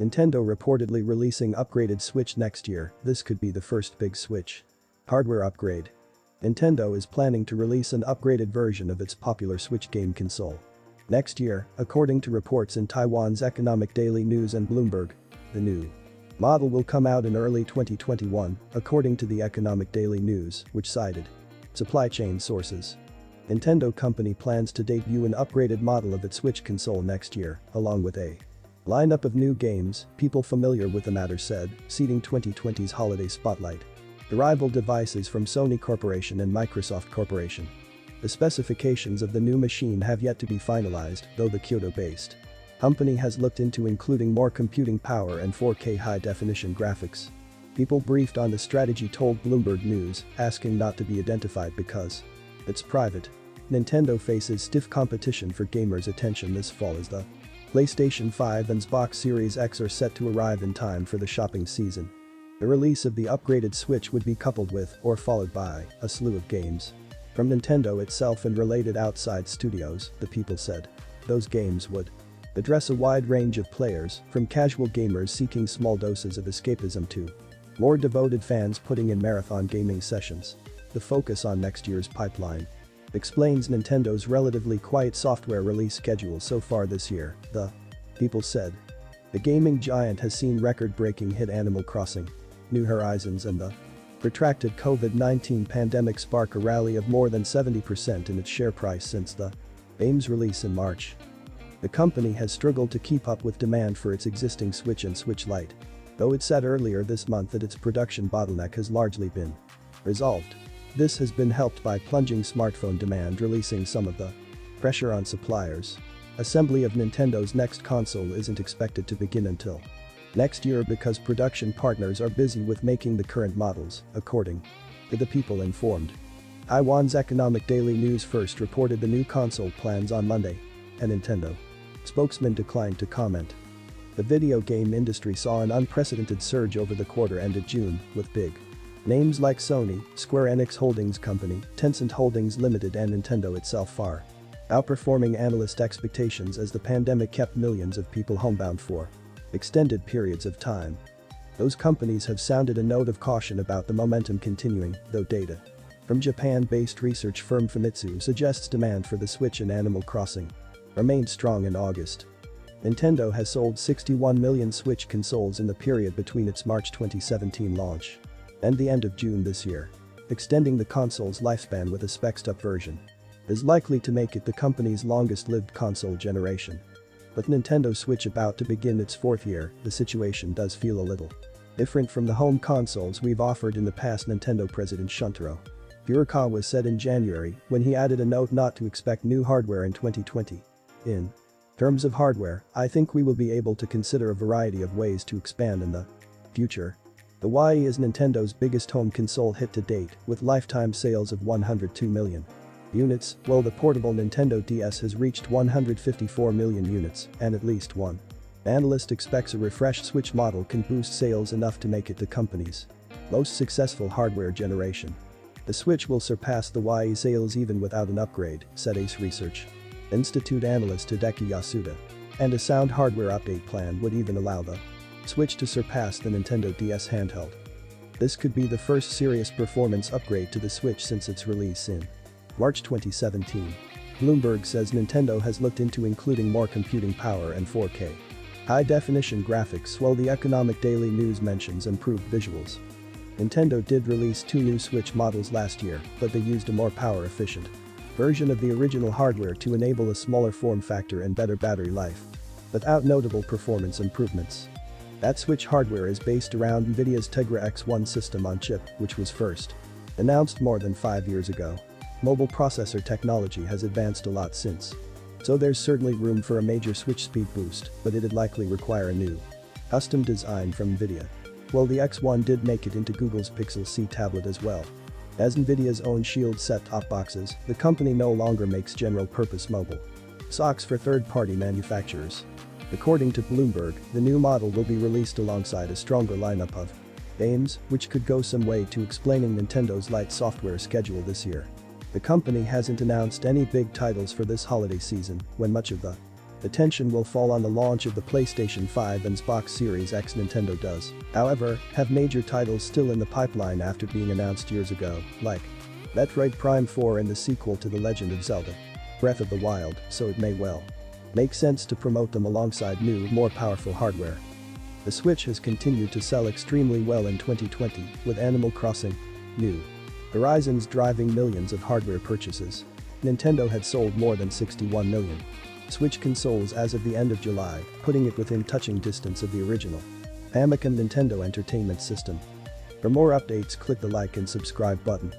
Nintendo reportedly releasing upgraded Switch next year. This could be the first big Switch hardware upgrade. Nintendo is planning to release an upgraded version of its popular Switch game console next year, according to reports in Taiwan's Economic Daily News and Bloomberg. The new model will come out in early 2021, according to the Economic Daily News, which cited supply chain sources. Nintendo company plans to debut an upgraded model of its Switch console next year, along with a lineup of new games. People familiar with the matter said, seeding 2020's holiday spotlight. The rival devices from Sony Corporation and Microsoft Corporation. The specifications of the new machine have yet to be finalized, though the Kyoto-based company has looked into including more computing power and 4K high-definition graphics. People briefed on the strategy told Bloomberg News, asking not to be identified because it's private. Nintendo faces stiff competition for gamers' attention this fall as the PlayStation 5 and Xbox Series X are set to arrive in time for the shopping season. The release of the upgraded Switch would be coupled with, or followed by, a slew of games from Nintendo itself and related outside studios, the People said. Those games would address a wide range of players, from casual gamers seeking small doses of escapism to more devoted fans putting in marathon gaming sessions. The focus on next year's pipeline explains Nintendo's relatively quiet software release schedule so far this year, the People said. The gaming giant has seen record-breaking hit Animal Crossing New Horizons and the protracted COVID-19 pandemic spark a rally of more than 70% in its share price since the game's release in March. The company has struggled to keep up with demand for its existing Switch and Switch Lite, though it said earlier this month that its production bottleneck has largely been resolved. This has been helped by plunging smartphone demand, releasing some of the pressure on suppliers. Assembly of Nintendo's next console isn't expected to begin until next year because production partners are busy with making the current models, according to the People informed. Taiwan's Economic Daily News first reported the new console plans on Monday. A Nintendo spokesman declined to comment. The video game industry saw an unprecedented surge over the quarter ended June, with big names like Sony, Square Enix Holdings Company, Tencent Holdings Limited and Nintendo itself far outperforming analyst expectations as the pandemic kept millions of people homebound for extended periods of time. Those companies have sounded a note of caution about the momentum continuing, though data from Japan-based research firm Famitsu suggests demand for the Switch and Animal Crossing remained strong in August. Nintendo has sold 61 million Switch consoles in the period between its March 2017 launch and the end of June this year. Extending the console's lifespan with a spec'd-up version is likely to make it the company's longest-lived console generation. With Nintendo Switch about to begin its fourth year, the situation does feel a little different from the home consoles we've offered in the past, Nintendo President Shuntaro Furukawa said in January when he added a note not to expect new hardware in 2020. In terms of hardware, I think we will be able to consider a variety of ways to expand in the future. The Wii is Nintendo's biggest home console hit to date, with lifetime sales of 102 million units, while the portable Nintendo DS has reached 154 million units, and at least one analyst expects a refreshed Switch model can boost sales enough to make it the company's most successful hardware generation. The Switch will surpass the Wii sales even without an upgrade, said Ace Research Institute analyst Hideki Yasuda. And a sound hardware update plan would even allow the Switch to surpass the Nintendo DS handheld. This could be the first serious performance upgrade to the Switch since its release in March 2017. Bloomberg says Nintendo has looked into including more computing power and 4K high-definition graphics, while the Economic Daily News mentions improved visuals. Nintendo did release two new Switch models last year, but they used a more power-efficient version of the original hardware to enable a smaller form factor and better battery life, without notable performance improvements. That Switch hardware is based around Nvidia's Tegra X1 system on chip, which was first announced more than 5 years ago. Mobile processor technology has advanced a lot since, so there's certainly room for a major Switch speed boost, but it'd likely require a new custom design from Nvidia. While the X1 did make it into Google's Pixel C tablet as well. As Nvidia's own Shield set-top boxes, the company no longer makes general-purpose mobile SoCs for third-party manufacturers. According to Bloomberg, the new model will be released alongside a stronger lineup of games, which could go some way to explaining Nintendo's light software schedule this year. The company hasn't announced any big titles for this holiday season, when much of the Attention will fall on the launch of the PlayStation 5 and Xbox Series X. Nintendo does, however, have major titles still in the pipeline after being announced years ago, like Metroid Prime 4 and the sequel to The Legend of Zelda: Breath of the Wild, so it may well make sense to promote them alongside new, more powerful hardware. The Switch has continued to sell extremely well in 2020, with Animal Crossing, New Horizons driving millions of hardware purchases. Nintendo had sold more than 61 million Switch consoles as of the end of July, putting it within touching distance of the original Famicom Nintendo Entertainment System. For more updates, click the like and subscribe button.